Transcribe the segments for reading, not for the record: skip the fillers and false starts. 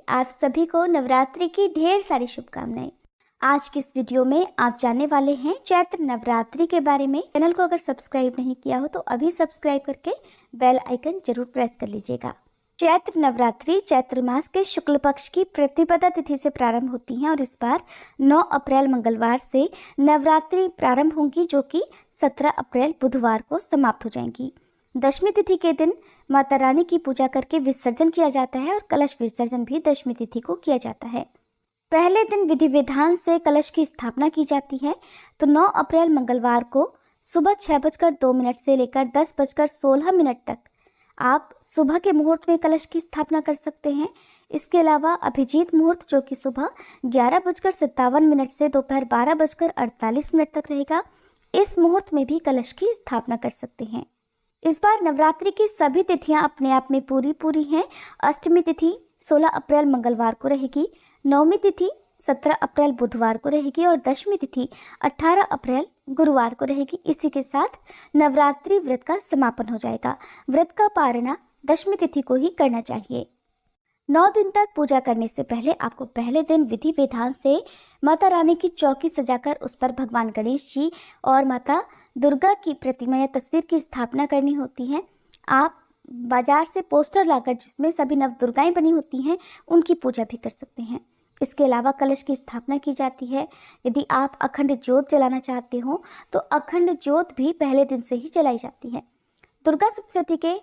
आप सभी को नवरात्रि की ढेर सारी शुभकामनाएं। आज की इस वीडियो में आप जानने वाले हैं चैत्र नवरात्रि के बारे में। चैनल को अगर सब्सक्राइब नहीं किया हो तो अभी सब्सक्राइब करके बेल आइकन जरूर प्रेस कर लीजिएगा। चैत्र नवरात्रि चैत्र मास के शुक्ल पक्ष की प्रतिपदा तिथि से प्रारंभ होती हैं और इस बार 9 अप्रैल मंगलवार से नवरात्रि प्रारंभ होंगी, जो कि 17 अप्रैल बुधवार को समाप्त हो जाएंगी। दशमी तिथि के दिन माता रानी की पूजा करके विसर्जन किया जाता है और कलश विसर्जन भी दशमी तिथि को किया जाता है। पहले दिन विधि विधान से कलश की स्थापना की जाती है। तो 9 अप्रैल मंगलवार को सुबह 6:02 से लेकर 10:16 तक आप सुबह के मुहूर्त में कलश की स्थापना कर सकते हैं। इसके अलावा अभिजीत मुहूर्त, जो कि सुबह 11:57 से दोपहर 12:48 तक रहेगा, इस मुहूर्त में भी कलश की स्थापना कर सकते हैं। इस बार नवरात्रि की सभी तिथियां अपने आप में पूरी हैं। अष्टमी तिथि 16 अप्रैल मंगलवार को रहेगी, नवमी तिथि 17 अप्रैल बुधवार को रहेगी और दशमी तिथि 18 अप्रैल गुरुवार को रहेगी। इसी के साथ नवरात्रि व्रत का समापन हो जाएगा। व्रत का पारणा दशमी तिथि को ही करना चाहिए। 9 दिन तक पूजा करने से पहले आपको पहले दिन विधि विधान से माता रानी की चौकी सजाकर उस पर भगवान गणेश जी और माता दुर्गा की प्रतिमा या तस्वीर की स्थापना करनी होती है। आप बाजार से पोस्टर लाकर जिसमें सभी नव दुर्गाएं बनी होती हैं, उनकी पूजा भी कर सकते हैं। इसके अलावा कलश की स्थापना की जाती है। यदि आप अखंड ज्योत जलाना चाहते हो तो अखंड ज्योत भी पहले दिन से ही जलाई जाती है। दुर्गा सप्तशती के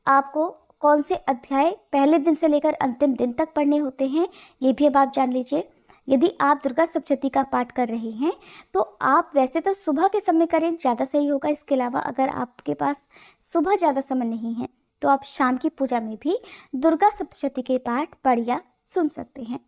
आपको कौन से अध्याय पहले दिन से लेकर अंतिम दिन तक पढ़ने होते हैं, ये भी अब आप जान लीजिए। यदि आप दुर्गा सप्तशती का पाठ कर रहे हैं तो आप वैसे तो सुबह के समय करें, ज़्यादा सही होगा। इसके अलावा अगर आपके पास सुबह ज़्यादा समय नहीं है तो आप शाम की पूजा में भी दुर्गा सप्तशती के पाठ पढ़ या सुन सकते हैं।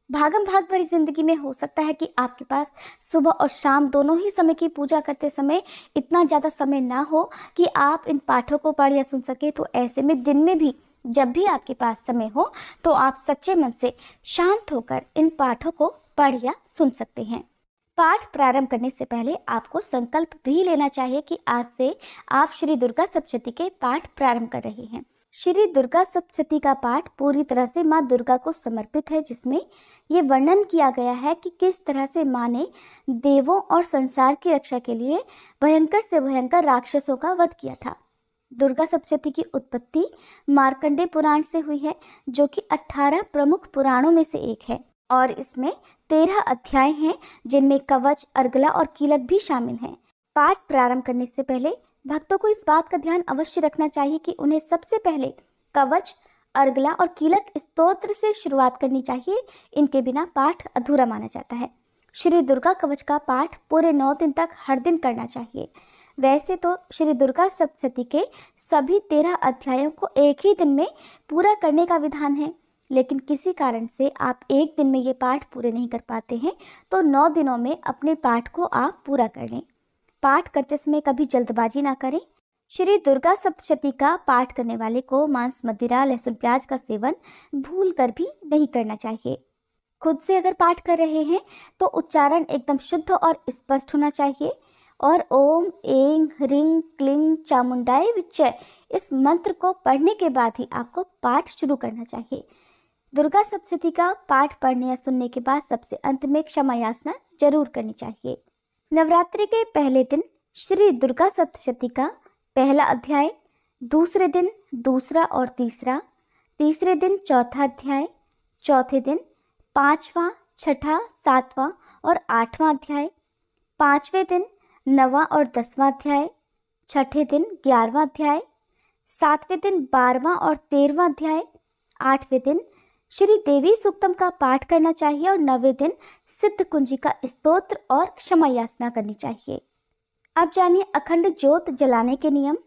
भागम भाग भरी जिंदगी में हो सकता है कि आपके पास सुबह और शाम दोनों ही समय की पूजा करते समय इतना ज़्यादा समय ना हो कि आप इन पाठों को पढ़ या सुन सके। तो ऐसे में दिन में भी जब भी आपके पास समय हो तो आप सच्चे मन से शांत होकर इन पाठों को पढ़ या सुन सकते हैं। पाठ प्रारंभ करने से पहले आपको संकल्प भी लेना चाहिए कि आज से आप श्री दुर्गा सप्तशती के पाठ प्रारंभ कर रहे हैं। श्री दुर्गा सप्तशती का पाठ पूरी तरह से माँ दुर्गा को समर्पित है, जिसमें ये वर्णन किया गया है कि किस तरह से माँ ने देवों और संसार की रक्षा के लिए भयंकर से भयंकर राक्षसों का वध किया था। दुर्गा सप्तशती की उत्पत्ति मार्कंडेय पुराण से हुई है, जो कि 18 प्रमुख पुराणों में से एक है और इसमें 13 अध्याय हैं, जिनमें कवच, अर्गला और कीलक भी शामिल हैं। पाठ प्रारंभ करने से पहले भक्तों को इस बात का ध्यान अवश्य रखना चाहिए कि उन्हें सबसे पहले कवच, अर्गला और कीलक स्तोत्र से शुरुआत करनी चाहिए। इनके बिना पाठ अधूरा माना जाता है। श्री दुर्गा कवच का पाठ पूरे 9 दिन तक हर दिन करना चाहिए। वैसे तो श्री दुर्गा सप्तशती के सभी 13 अध्यायों को एक ही दिन में पूरा करने का विधान है, लेकिन किसी कारण से आप एक दिन में ये पाठ पूरे नहीं कर पाते हैं तो 9 दिनों में अपने पाठ को आप पूरा कर लें। पाठ करते समय कभी जल्दबाजी ना करें। श्री दुर्गा सप्तशती का पाठ करने वाले को मांस, मदिरा, लहसुन, प्याज का सेवन भूल कर भी नहीं करना चाहिए। खुद से अगर पाठ कर रहे हैं तो उच्चारण एकदम शुद्ध और स्पष्ट होना चाहिए और ओम ऐं ह्रीं क्लीं चामुंडाय विच्चे इस मंत्र को पढ़ने के बाद ही आपको पाठ शुरू करना चाहिए। दुर्गा सप्तशती का पाठ पढ़ने या सुनने के बाद सबसे अंत में क्षमा याचना जरूर करनी चाहिए। नवरात्रि के पहले दिन श्री दुर्गा सप्तशती का पहला अध्याय, दूसरे दिन दूसरा और तीसरा, तीसरे दिन चौथा अध्याय, चौथे दिन 5वां, 6ठा, 7वां और 8वां अध्याय, 5वें दिन 9वां और 10वां अध्याय, 6ठे दिन 11वां अध्याय, 7वें दिन 12वां और 13वां अध्याय, 8वें दिन श्री देवी सूक्तम का पाठ करना चाहिए और 9वें दिन सिद्ध कुंजी का स्तोत्र और क्षमा याचना करनी चाहिए। अब जानिए अखंड ज्योत जलाने के नियम।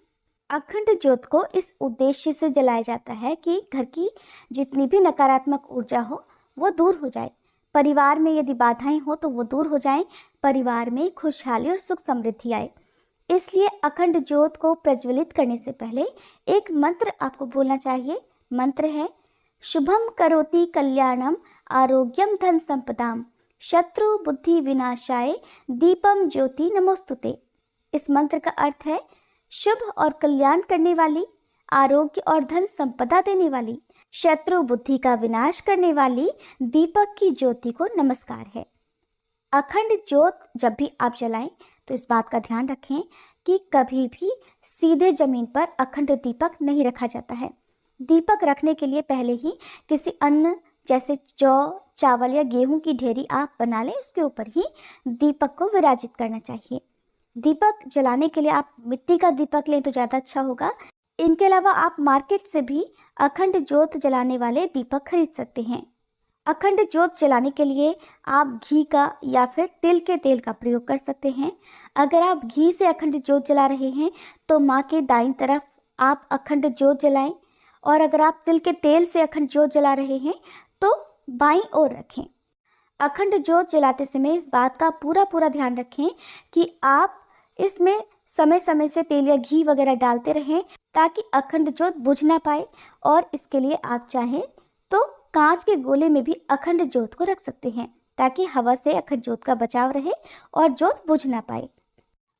अखंड ज्योत को इस उद्देश्य से जलाया जाता है कि घर की जितनी भी नकारात्मक ऊर्जा हो वो दूर हो जाए, परिवार में यदि बाधाएं हो तो वो दूर हो जाएं, परिवार में खुशहाली और सुख समृद्धि आए। इसलिए अखंड ज्योत को प्रज्वलित करने से पहले एक मंत्र आपको बोलना चाहिए। मंत्र है शुभम करोति कल्याणम आरोग्यम धन संपदाम शत्रु बुद्धि विनाशाय दीपम ज्योति नमोस्तुते। इस मंत्र का अर्थ है शुभ और कल्याण करने वाली, आरोग्य और धन संपदा देने वाली, शत्रु बुद्धि का विनाश करने वाली दीपक की ज्योति को नमस्कार है। अखंड ज्योत जब भी आप जलाएं तो इस बात का ध्यान रखें कि कभी भी सीधे जमीन पर अखंड दीपक नहीं रखा जाता है। दीपक रखने के लिए पहले ही किसी अन्न जैसे जौ, चावल या गेहूं की ढेरी आप बना लें, उसके ऊपर ही दीपक को विराजित करना चाहिए। दीपक जलाने के लिए आप मिट्टी का दीपक लें तो ज़्यादा अच्छा होगा। इनके अलावा आप मार्केट से भी अखंड ज्योत जलाने वाले दीपक खरीद सकते हैं। अखंड ज्योत जलाने के लिए आप घी का या फिर तिल के तेल का प्रयोग कर सकते हैं। अगर आप घी से अखंड ज्योत जला रहे हैं तो माँ के दाईं तरफ आप अखंड ज्योत जलाएं, और अगर आप तिल के तेल से अखंड ज्योत जला रहे हैं तो बाईं ओर रखें। अखंड ज्योत जलाते समय इस बात का पूरा ध्यान रखें कि आप इसमें समय समय से तेल या घी वगैरह डालते रहें ताकि अखंड ज्योत बुझ ना पाए। और इसके लिए आप चाहें तो कांच के गोले में भी अखंड ज्योत को रख सकते हैं ताकि हवा से अखंड ज्योत का बचाव रहे और ज्योत बुझ ना पाए।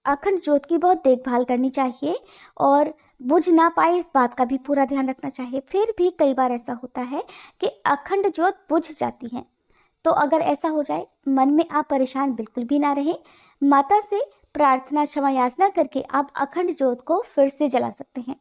अखंड ज्योत की बहुत देखभाल करनी चाहिए और बुझ ना पाए इस बात का भी पूरा ध्यान रखना चाहिए। फिर भी कई बार ऐसा होता है कि अखंड ज्योत बुझ जाती है, तो अगर ऐसा हो जाए मन में आप परेशान बिल्कुल भी ना रहें। माता से प्रार्थना क्षमा याचना करके आप अखंड ज्योत को फिर से जला सकते हैं।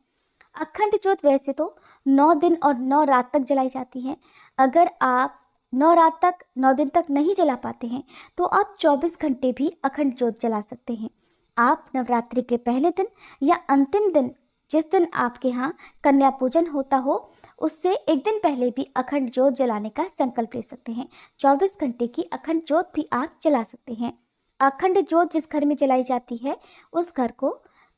अखंड ज्योत वैसे तो 9 दिन और 9 रात तक जलाई जाती है। अगर आप 9 दिन तक नहीं जला पाते हैं तो आप 24 घंटे भी अखंड ज्योत जला सकते हैं। आप नवरात्रि के पहले दिन या अंतिम दिन, जिस दिन आपके यहाँ कन्या पूजन होता हो, उससे एक दिन पहले भी अखंड ज्योत जलाने का संकल्प ले सकते हैं। 24 घंटे की अखंड ज्योत भी आप जला सकते हैं। अखंड ज्योत जिस घर में जलाई जाती है उस घर को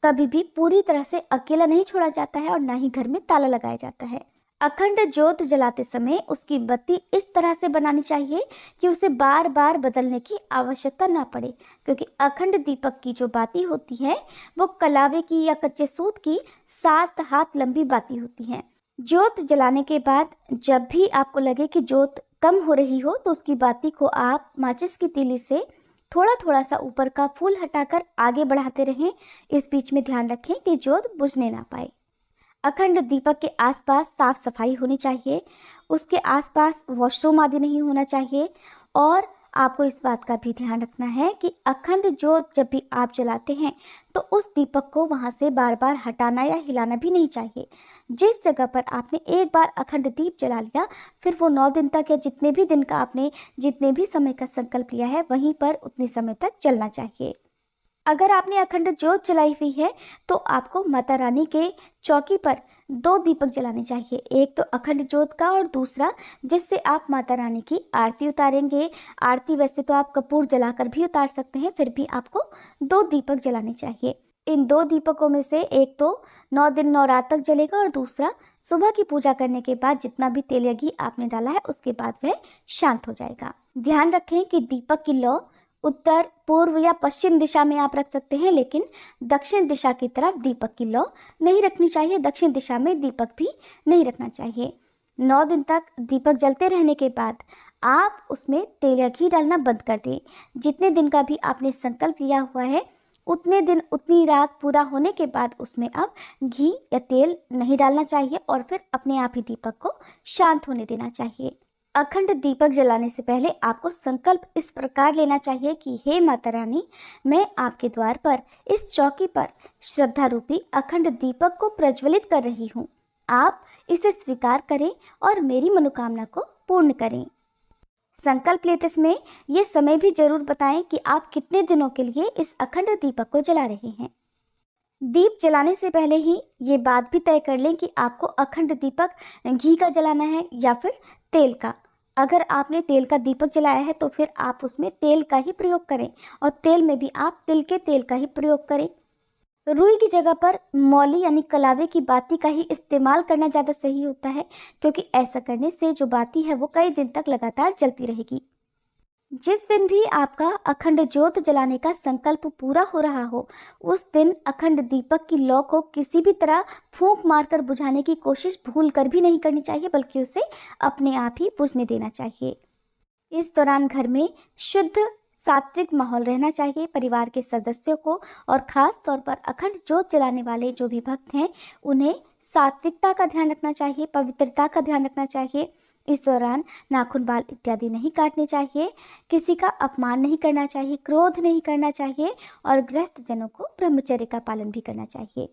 कभी भी पूरी तरह से अकेला नहीं छोड़ा जाता है और ना ही घर में ताला लगाया जाता है। अखंड ज्योत जलाते समय उसकी बत्ती इस तरह से बनानी चाहिए कि उसे बार बार बदलने की आवश्यकता ना पड़े, क्योंकि अखंड दीपक की जो बाती होती है वो कलावे की या कच्चे सूत की 7 हाथ लंबी बाती होती है। ज्योत जलाने के बाद जब भी आपको लगे कि ज्योत कम हो रही हो तो उसकी बाती को आप माचिस की तीली से थोड़ा सा ऊपर का फूल हटाकर आगे बढ़ाते रहें। इस बीच में ध्यान रखें कि ज्योत बुझने ना पाए। अखंड दीपक के आसपास साफ सफाई होनी चाहिए, उसके आसपास वॉशरूम आदि नहीं होना चाहिए। और आपको इस बात का भी ध्यान रखना है कि अखंड ज्योत जब भी आप जलाते हैं तो उस दीपक को वहाँ से बार बार हटाना या हिलाना भी नहीं चाहिए। जिस जगह पर आपने एक बार अखंड दीप जला लिया, फिर वो 9 दिन तक या जितने भी दिन का आपने जितने भी समय का संकल्प लिया है वहीं पर उतने समय तक चलना चाहिए। अगर आपने अखंड ज्योत जलाई हुई है तो आपको माता रानी के चौकी पर 2 दीपक जलाने चाहिए। एक तो अखंड ज्योत का और दूसरा जिससे आप माता रानी की आरती उतारेंगे। आरती वैसे तो आप कपूर जलाकर भी उतार सकते हैं, फिर भी आपको 2 दीपक जलाने चाहिए। इन 2 दीपकों में से एक तो 9 दिन 9 रात तक जलेगा और दूसरा सुबह की पूजा करने के बाद जितना भी तेल या घी आपने डाला है उसके बाद वह शांत हो जाएगा। ध्यान रखें कि दीपक की लौ उत्तर, पूर्व या पश्चिम दिशा में आप रख सकते हैं, लेकिन दक्षिण दिशा की तरफ दीपक की लौ नहीं रखनी चाहिए। दक्षिण दिशा में दीपक भी नहीं रखना चाहिए। 9 दिन तक दीपक जलते रहने के बाद आप उसमें तेल या घी डालना बंद कर दें। जितने दिन का भी आपने संकल्प लिया हुआ है उतने दिन उतनी रात पूरा होने के बाद उसमें अब घी या तेल नहीं डालना चाहिए और फिर अपने आप ही दीपक को शांत होने देना चाहिए। अखंड दीपक जलाने से पहले आपको संकल्प इस प्रकार लेना चाहिए कि हे माता रानी, मैं आपके द्वार पर इस चौकी पर श्रद्धा रूपी अखंड दीपक को प्रज्वलित कर रही हूँ। आप इसे स्वीकार करें और मेरी मनोकामना को पूर्ण करें। संकल्प लेते समय ये समय भी जरूर बताएं कि आप कितने दिनों के लिए इस अखंड दीपक को जला रहे हैं। दीप जलाने से पहले ही ये बात भी तय कर लें कि आपको अखंड दीपक घी का जलाना है या फिर तेल का। अगर आपने तेल का दीपक जलाया है तो फिर आप उसमें तेल का ही प्रयोग करें और तेल में भी आप तिल के तेल का ही प्रयोग करें। रुई की जगह पर मौली यानी कलावे की बाती का ही इस्तेमाल करना ज़्यादा सही होता है, क्योंकि ऐसा करने से जो बाती है वो कई दिन तक लगातार जलती रहेगी। जिस दिन भी आपका अखंड ज्योत जलाने का संकल्प पूरा हो रहा हो उस दिन अखंड दीपक की लौ को किसी भी तरह फूंक मारकर बुझाने की कोशिश भूल कर भी नहीं करनी चाहिए, बल्कि उसे अपने आप ही बुझने देना चाहिए। इस दौरान घर में शुद्ध सात्विक माहौल रहना चाहिए। परिवार के सदस्यों को और ख़ास तौर पर अखंड ज्योत जलाने वाले जो भी भक्त हैं उन्हें सात्विकता का ध्यान रखना चाहिए, पवित्रता का ध्यान रखना चाहिए। इस दौरान नाखून, बाल इत्यादि नहीं काटने चाहिए, किसी का अपमान नहीं करना चाहिए, क्रोध नहीं करना चाहिए और गृहस्थ जनों को ब्रह्मचर्य का पालन भी करना चाहिए।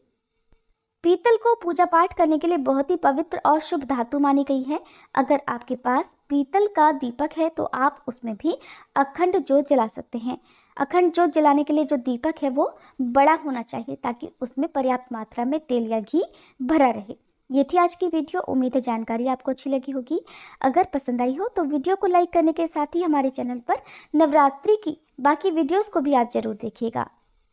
पीतल को पूजा पाठ करने के लिए बहुत ही पवित्र और शुभ धातु मानी गई है। अगर आपके पास पीतल का दीपक है तो आप उसमें भी अखंड ज्योत जला सकते हैं। अखंड ज्योत जलाने के लिए जो दीपक है वो बड़ा होना चाहिए ताकि उसमें पर्याप्त मात्रा में तेल या घी भरा रहे। ये थी आज की वीडियो। उम्मीद है जानकारी आपको अच्छी लगी होगी। अगर पसंद आई हो तो वीडियो को लाइक करने के साथ ही हमारे चैनल पर नवरात्रि की बाकी वीडियोस को भी आप जरूर देखिएगा।